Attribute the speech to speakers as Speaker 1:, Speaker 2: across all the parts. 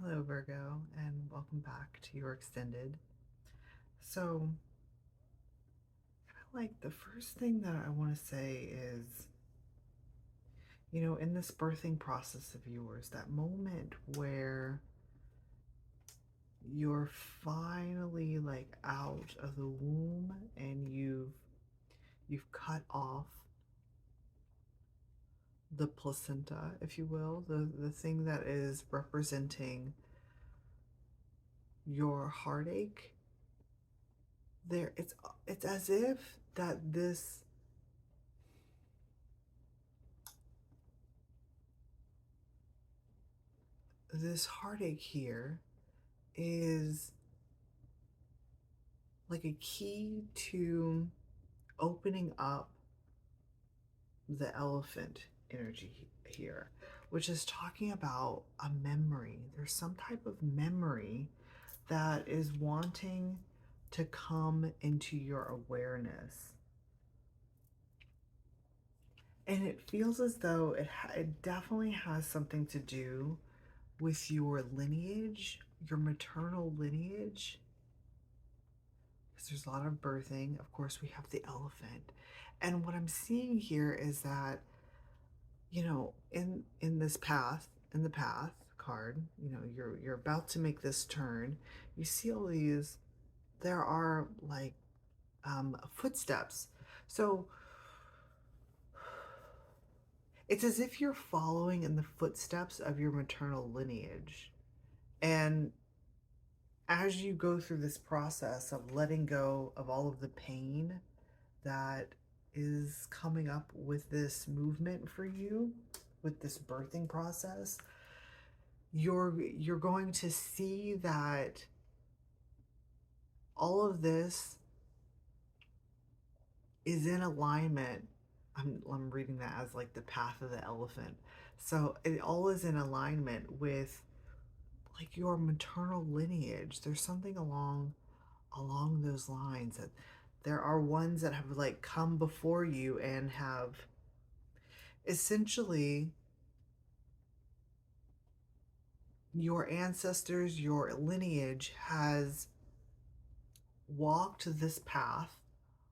Speaker 1: Hello, Virgo, and welcome back to your extended. So, like the first thing that I want to say is, in this birthing process of yours, that moment where you're finally like out of the womb and you've cut off the placenta, if you will, the thing that is representing your heartache. It's as if that this heartache here is like a key to opening up the elephant energy here, which is talking about a memory. There's some type of memory that is wanting to come into your awareness. And it feels as though it definitely has something to do with your lineage, your maternal lineage, because there's a lot of birthing. Of course, we have the elephant. And what I'm seeing here is that, in this path, in the path card, you're about to make this turn. You see all these, there are like footsteps. So it's as if you're following in the footsteps of your maternal lineage. And as you go through this process of letting go of all of the pain that is coming up with this movement for you, with this birthing process, you're going to see that all of this is in alignment. I'm reading that as like the path of the elephant. So it all is in alignment with like your maternal lineage. There's something along those lines that there are ones that have like come before you and have essentially your ancestors, your lineage has walked this path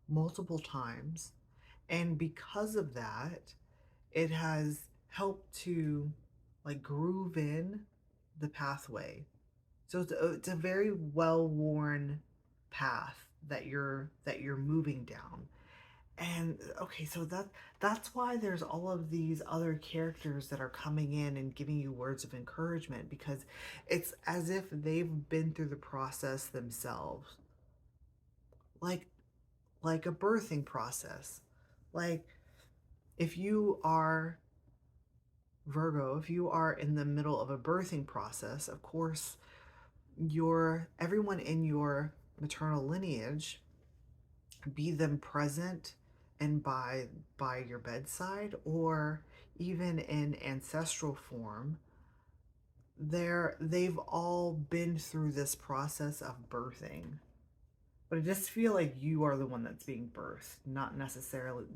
Speaker 1: multiple times, and because of that it has helped to like groove in the pathway. So it's a very well worn path that you're moving down. And okay, so that's why there's all of these other characters that are coming in and giving you words of encouragement, because it's as if they've been through the process themselves. Like like a birthing process. Like if you are Virgo, if you are in the middle of a birthing process, of course, everyone in your maternal lineage, be them present and by your bedside or even in ancestral form, they've all been through this process of birthing. But I just feel like you are the one that's being birthed, not necessarily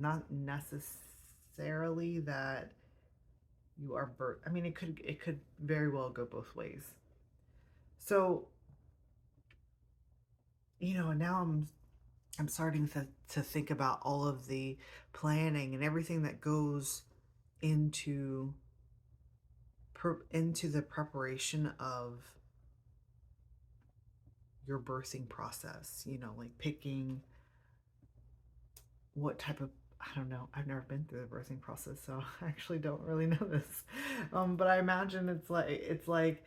Speaker 1: that you are birth. I mean, it could very well go both ways. So, now I'm starting to think about all of the planning and everything that goes into into the preparation of your birthing process, like picking what type of, I don't know. I've never been through the birthing process, so I actually don't really know this. But I imagine it's like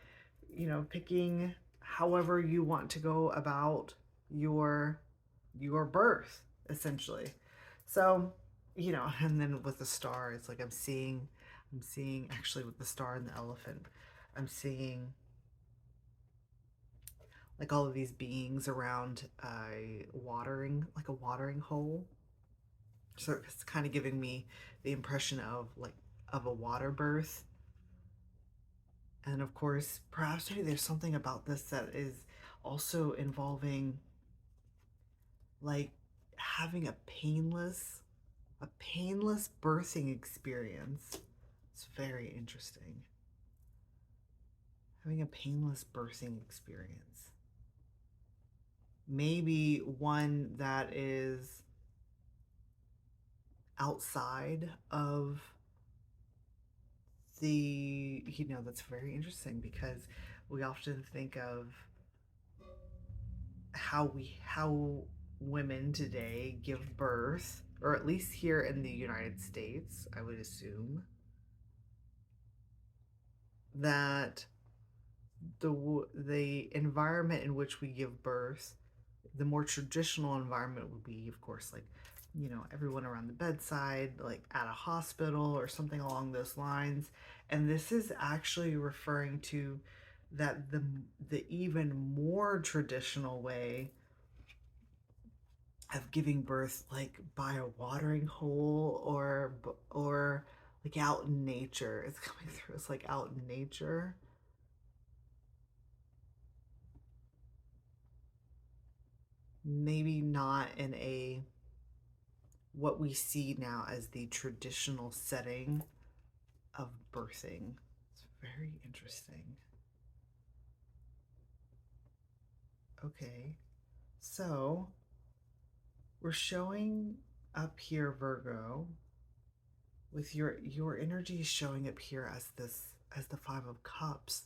Speaker 1: picking however you want to go about your your birth, essentially. So, and then with the star, it's like I'm seeing actually with the star and the elephant, I'm seeing like all of these beings around like a watering hole. So it's kind of giving me the impression of like of a water birth. And of course, perhaps maybe there's something about this that is also involving like having a painless birthing experience. It's very interesting. having a painless birthing experience. Maybe one that is outside of that's very interesting because we often think of how women today give birth, or at least here in the United States, I would assume that the environment in which we give birth, the more traditional environment would be, of course, like, everyone around the bedside, like at a hospital or something along those lines. And this is actually referring to that the even more traditional way of giving birth, like by a watering hole, or like out in nature. It's coming through. It's like out in nature. Maybe not in a what we see now as the traditional setting of birthing. It's very interesting. Okay, so we're showing up here, Virgo, with your energy is showing up here as the Five of Cups,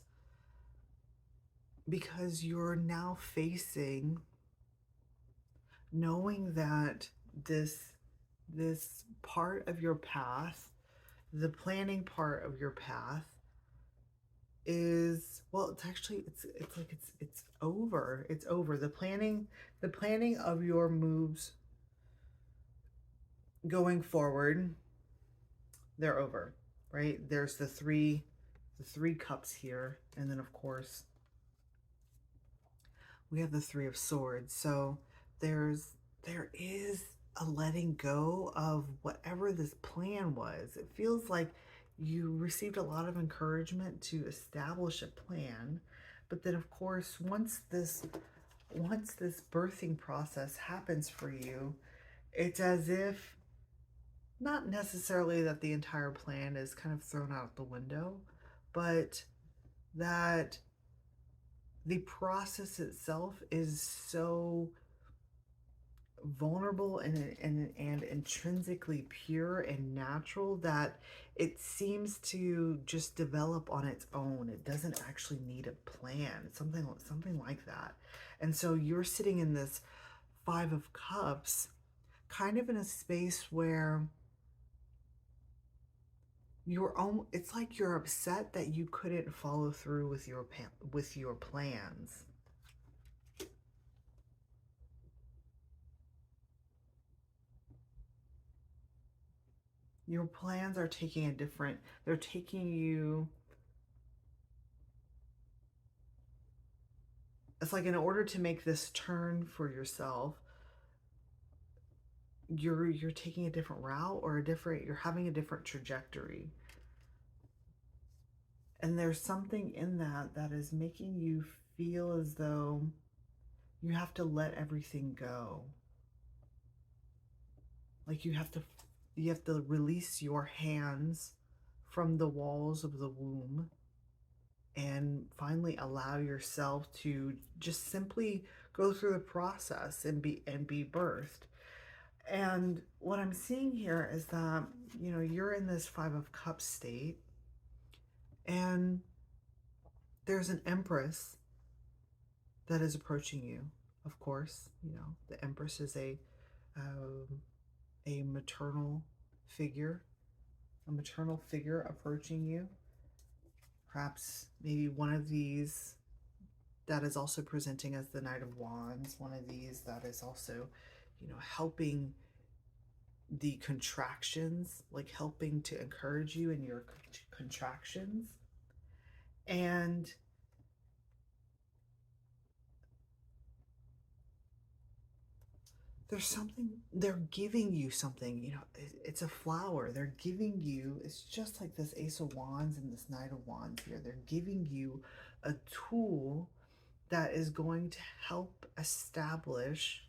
Speaker 1: because you're now facing knowing that this part of your path, the planning part of your path, is, well, it's actually it's like it's over. It's over. The planning of your moves going forward, they're over. Right? There's the three cups here, and then of course we have the Three of Swords. So there is a letting go of whatever this plan was. It feels like you received a lot of encouragement to establish a plan, but then of course once this birthing process happens for you, it's as if, not necessarily that the entire plan is kind of thrown out the window, but that the process itself is so vulnerable and intrinsically pure and natural that it seems to just develop on its own. It doesn't actually need a plan, something like that. And so you're sitting in this Five of Cups, kind of in a space where it's like you're upset that you couldn't follow through with your plans. Your plans are they're taking you, it's like in order to make this turn for yourself, you're taking a different route, or you're having a different trajectory. And there's something in that is making you feel as though you have to let everything go. Like you have to release your hands from the walls of the womb and finally allow yourself to just simply go through the process and be birthed. And what I'm seeing here is that, you're in this Five of Cups state, and there's an Empress that is approaching you. Of course, the Empress is a maternal figure, approaching you. Perhaps maybe one of these that is also presenting as the Knight of Wands, one of these that is also, helping the contractions, like helping to encourage you in your contractions. And they're giving you something, it's a flower. They're giving you, it's just like this Ace of Wands and this Knight of Wands here. They're giving you a tool that is going to help establish,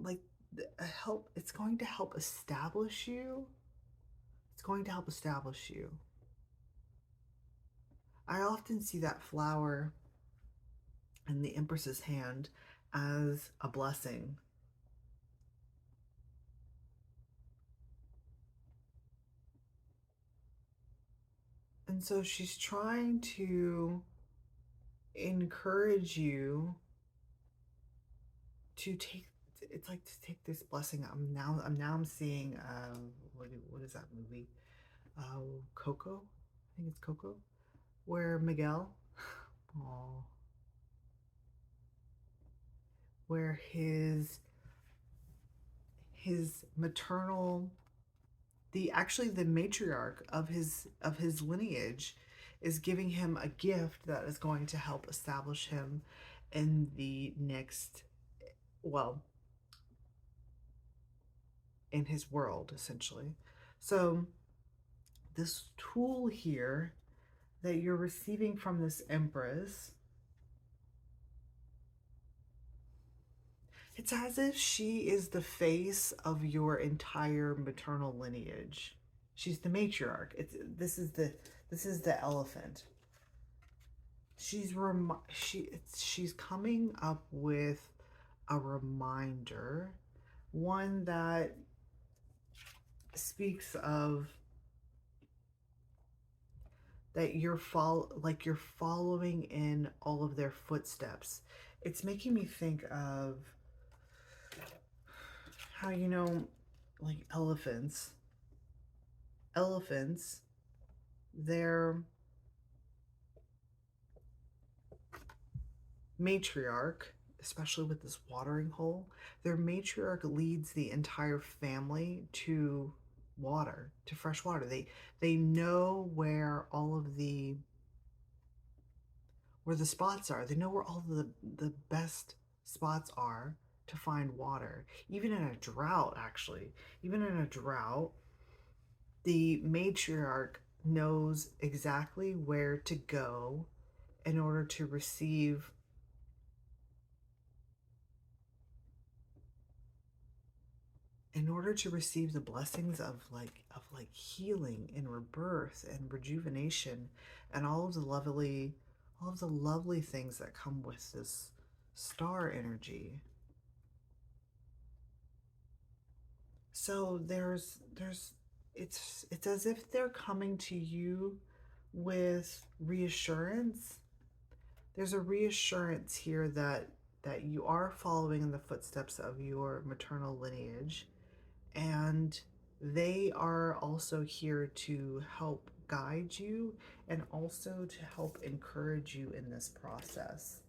Speaker 1: like, it's going to help establish you It's going to help establish you. I often see that flower in the Empress's hand as a blessing. And so she's trying to encourage you to take, it's like to take this blessing. I'm seeing what is that movie? Coco? I think it's Coco, where Miguel, oh, where his maternal, the matriarch of his lineage is giving him a gift that is going to help establish him in the next, well, in his world essentially. So this tool here that you're receiving from this Empress, it's as if she is the face of your entire maternal lineage. She's the matriarch. This is the elephant. She's coming up with a reminder, one that speaks of that you're following in all of their footsteps. It's making me think of how, like elephants, their matriarch, especially with this watering hole, their matriarch leads the entire family to water, to fresh water. They know where the spots are. They know where all the best spots are to find water. Even in a drought, actually. Even in a drought, the matriarch knows exactly where to go in order to receive the blessings of like healing and rebirth and rejuvenation and all of the lovely things that come with this star energy. So it's as if they're coming to you with reassurance. There's a reassurance here that you are following in the footsteps of your maternal lineage, and they are also here to help guide you and also to help encourage you in this process.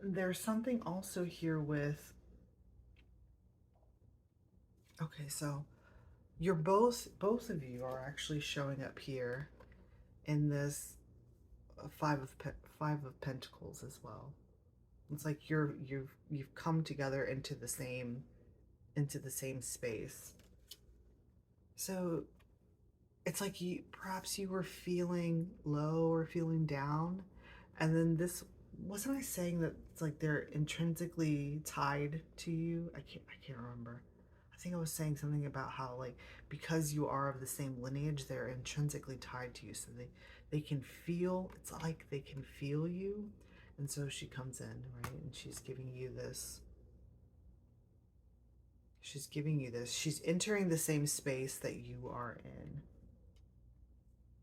Speaker 1: There's something also here with, okay, so you're both of you are actually showing up here in this five of pentacles as well. It's like you've come together into the same space. So it's like perhaps you were feeling low or feeling down, and then this, wasn't I saying that it's like they're intrinsically tied to you? I can't remember. I think I was saying something about how, like, because you are of the same lineage, they're intrinsically tied to you, so they can feel, it's like they can feel you. And so she comes in, right, and she's giving you this. She's entering the same space that you are in.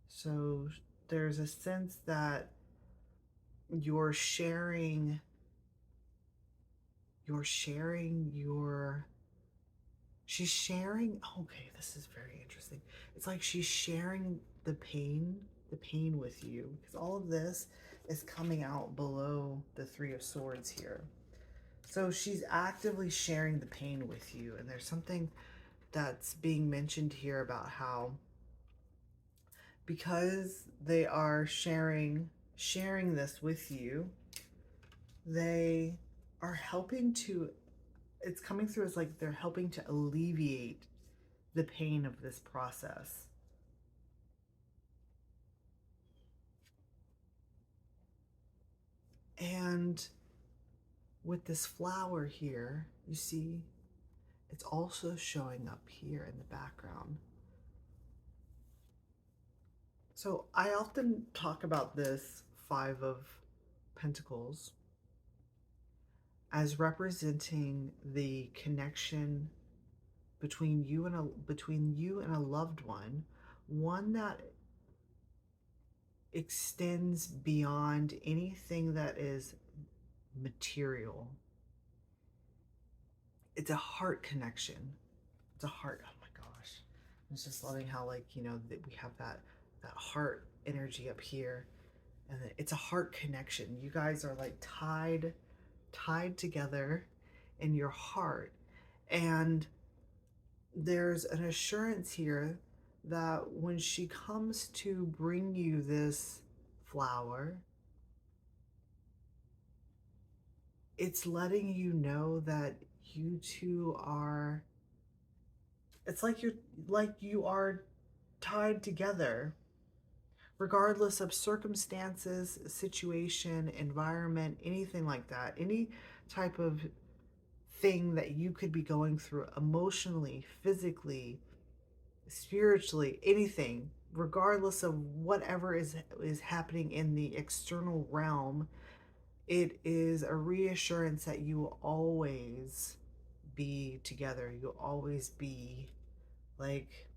Speaker 1: So there's a sense that you're sharing your she's sharing, okay, this is very interesting. It's like she's sharing the pain with you, because all of this is coming out below the Three of Swords here. So she's actively sharing the pain with you, and there's something that's being mentioned here about how, because they are sharing this with you, they are helping to, it's coming through as like they're helping to alleviate the pain of this process. And with this flower here, you see it's also showing up here in the background. So I often talk about this Five of Pentacles as representing the connection between you and a loved one that extends beyond anything that is material. It's a heart connection. It's a heart. Oh my gosh. I'm just loving how, like, that we have that heart energy up here, and it's a heart connection. You guys are like tied together in your heart, and there's an assurance here that when she comes to bring you this flower, it's letting you know that you two are, it's like you are tied together regardless of circumstances, situation, environment, anything like that. Any type of thing that you could be going through emotionally, physically, spiritually, anything, regardless of whatever is happening in the external realm, it is a reassurance that you will always be together. You'll always be like,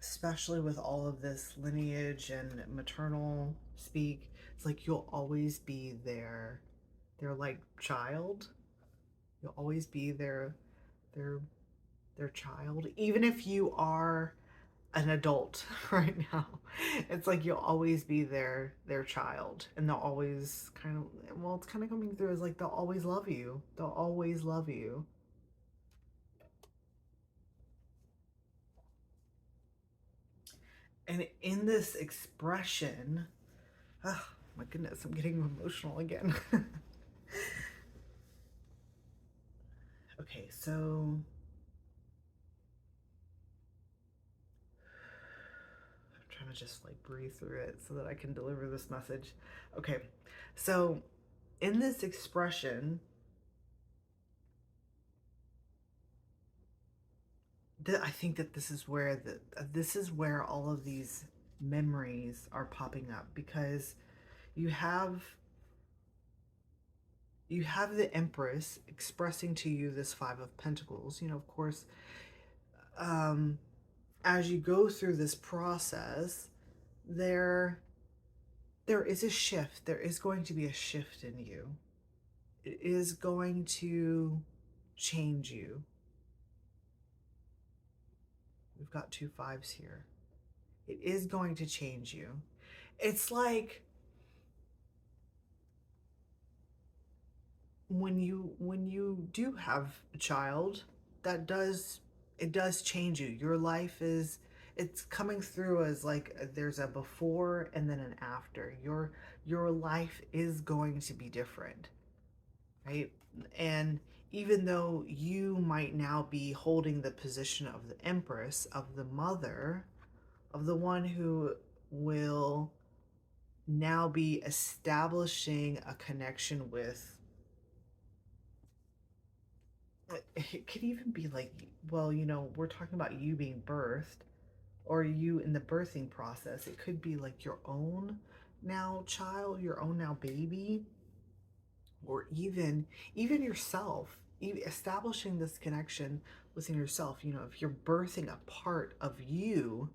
Speaker 1: especially with all of this lineage and maternal speak, it's like you'll always be their like child. You'll always be their their child, even if you are an adult right now. It's like you'll always be their child, and they'll always kind of, well, it's kind of coming through as like they'll always love you. They'll always love you. And in this expression, oh my goodness, I'm getting emotional again. Okay, so I'm trying to just like breathe through it so that I can deliver this message. Okay, so in this expression, I think that this is where all of these memories are popping up, because you have you have the Empress expressing to you this Five of Pentacles. Of course, um, as you go through this process, there there is a shift. There is going to be a shift in you. It is going to change you. We've got two fives here. It is going to change you. It's like when you do have a child, that does it does change you. Your life is, it's coming through as like there's a before and then an after. Your life is going to be different, right? And even though you might now be holding the position of the Empress, of the mother, of the one who will now be establishing a connection with, it could even be like, well, we're talking about you being birthed, or you in the birthing process. It could be like your own now child, your own now baby, or even yourself, establishing this connection within yourself. If you're birthing a part of you,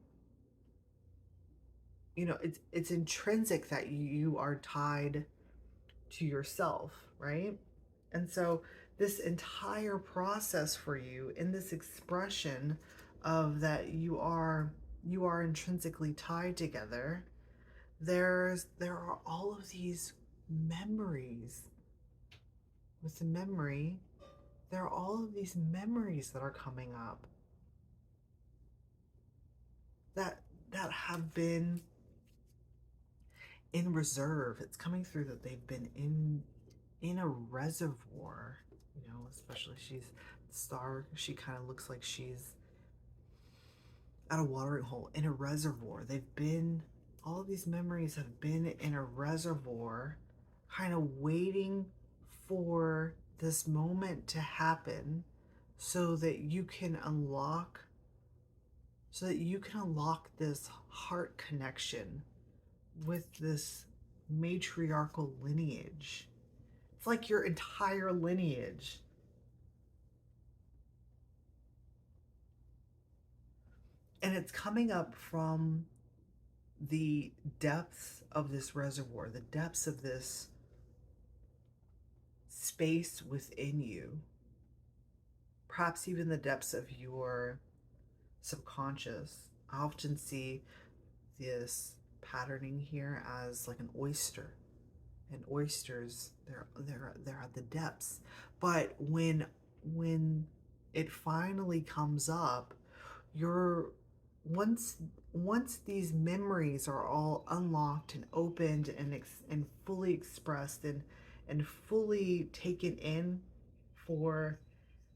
Speaker 1: it's intrinsic that you are tied to yourself, right? And so this entire process for you, in this expression of that you are intrinsically tied together, there are all of these memories. With the memory, there are all of these memories that are coming up that have been in reserve. It's coming through that they've been in a reservoir. Especially she's the star. She kind of looks like she's at a watering hole in a reservoir. They've been, all of these memories have been in a reservoir, kind of waiting for this moment to happen so that you can unlock so that you can unlock this heart connection with this matriarchal lineage. It's like your entire lineage. And it's coming up from the depths of this reservoir, the depths of this space within you, perhaps even the depths of your subconscious. I often see this patterning here as like an oyster. And oysters, they're at the depths. But when it finally comes up, you're once once these memories are all unlocked and opened and fully expressed and fully taken in for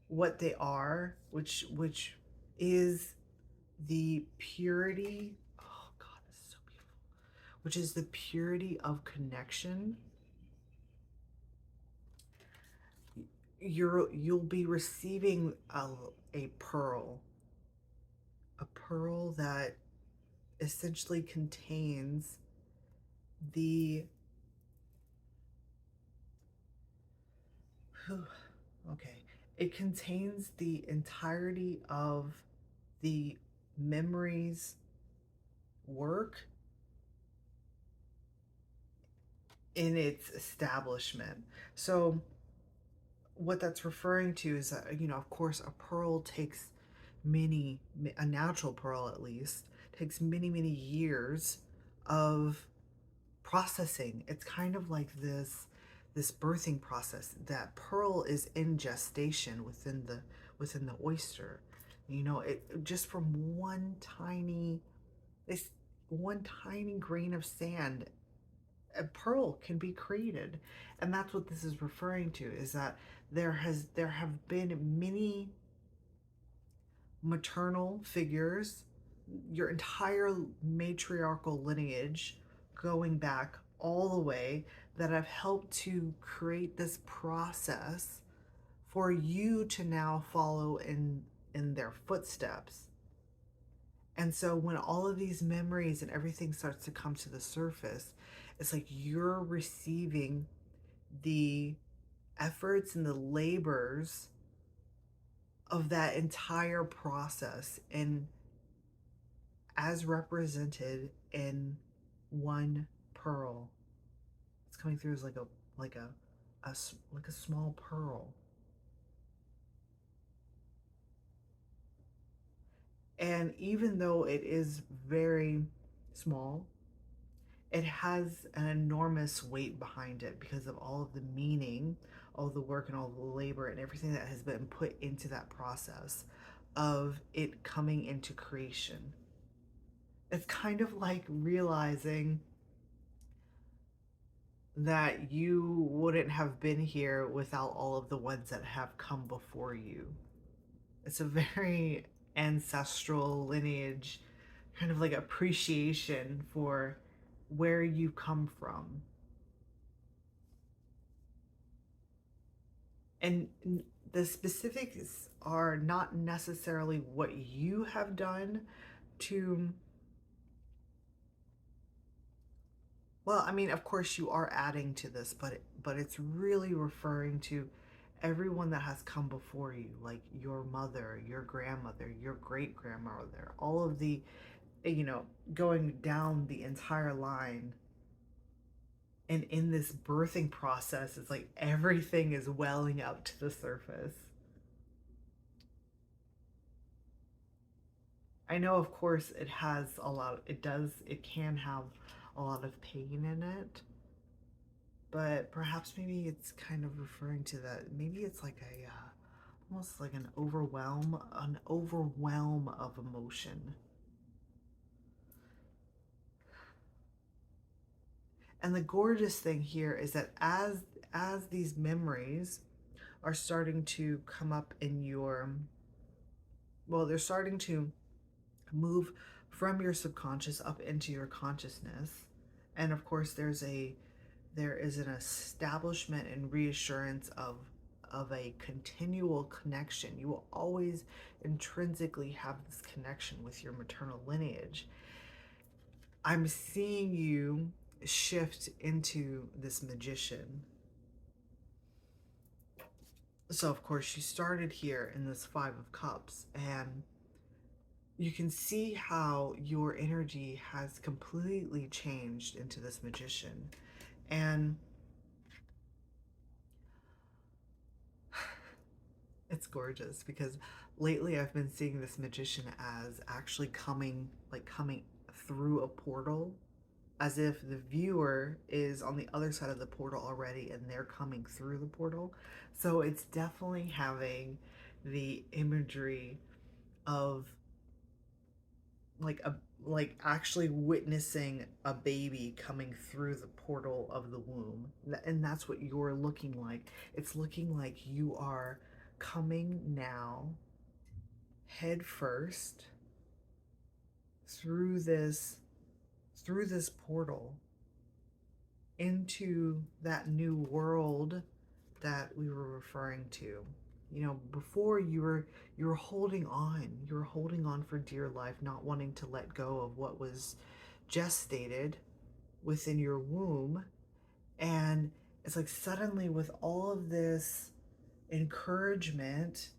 Speaker 1: what they are, which is the purity. Oh God, it's so beautiful. Which is the purity of connection. You'll be receiving a pearl that essentially contains the okay, it contains the entirety of the memories work in its establishment. So what that's referring to is that, of course, a pearl takes a natural pearl at least, takes many years of processing. It's kind of like this birthing process. That pearl is in gestation within the oyster. It just from this one tiny grain of sand, a pearl can be created. And that's what this is referring to, is that there have been many maternal figures, your entire matriarchal lineage going back all the way, that have helped to create this process for you to now follow in their footsteps. And so when all of these memories and everything starts to come to the surface, it's like you're receiving the efforts and the labors of that entire process, and as represented in one pearl. It's coming through as like a small pearl. And even though it is very small, it has an enormous weight behind it because of all of the meaning, all the work and all the labor and everything that has been put into that process of it coming into creation. It's kind of like realizing that you wouldn't have been here without all of the ones that have come before you. It's a very ancestral lineage, kind of like appreciation for where you come from. And the specifics are not necessarily what you have done to, well, I mean, of course you are adding to this, but it's really referring to everyone that has come before you, like your mother, your grandmother, your great grandmother, all of the, you know, going down the entire line. And in this birthing process, it's like everything is welling up to the surface. I know, of course, it can have a lot of pain in it, but perhaps maybe it's kind of referring to that. Maybe it's like almost like an overwhelm of emotion. And the gorgeous thing here is that as these memories are starting to come up in your, well, they're starting to move from your subconscious up into your consciousness. And of course there is an establishment and reassurance of a continual connection. You will always intrinsically have this connection with your maternal lineage. I'm seeing you shift into this magician. So, of course, you started here in this Five of Cups, and you can see how your energy has completely changed into this magician. And it's gorgeous because lately I've been seeing this magician as actually coming through a portal, as if the viewer is on the other side of the portal already and they're coming through the portal. So it's definitely having the imagery of like actually witnessing a baby coming through the portal of the womb. And that's what you're looking like. It's looking like you are coming now head first through this portal into that new world that we were referring to. You know, before you were holding on. You were holding on for dear life, not wanting to let go of what was gestated within your womb. And it's like suddenly, with all of this encouragement,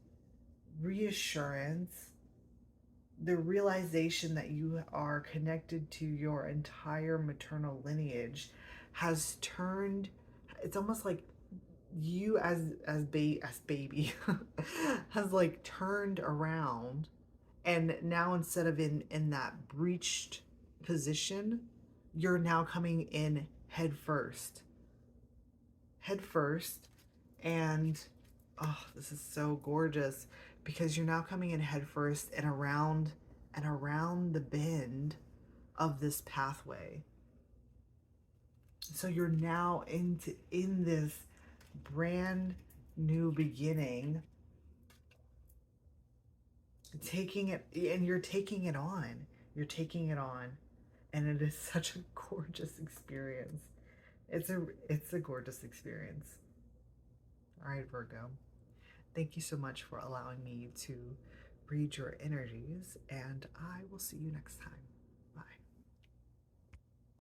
Speaker 1: reassurance, the realization that you are connected to your entire maternal lineage has turned, it's almost like you as baby has like turned around, and now instead of in that breached position, you're now coming in head first. And oh, this is so gorgeous because you're now coming in head first and around the bend of this pathway. So you're now in this brand new beginning, taking it, and you're taking it on. You're taking it on, and it is such a gorgeous experience. It's a gorgeous experience. All right, Virgo. Thank you so much for allowing me to read your energies, and I will see you next time.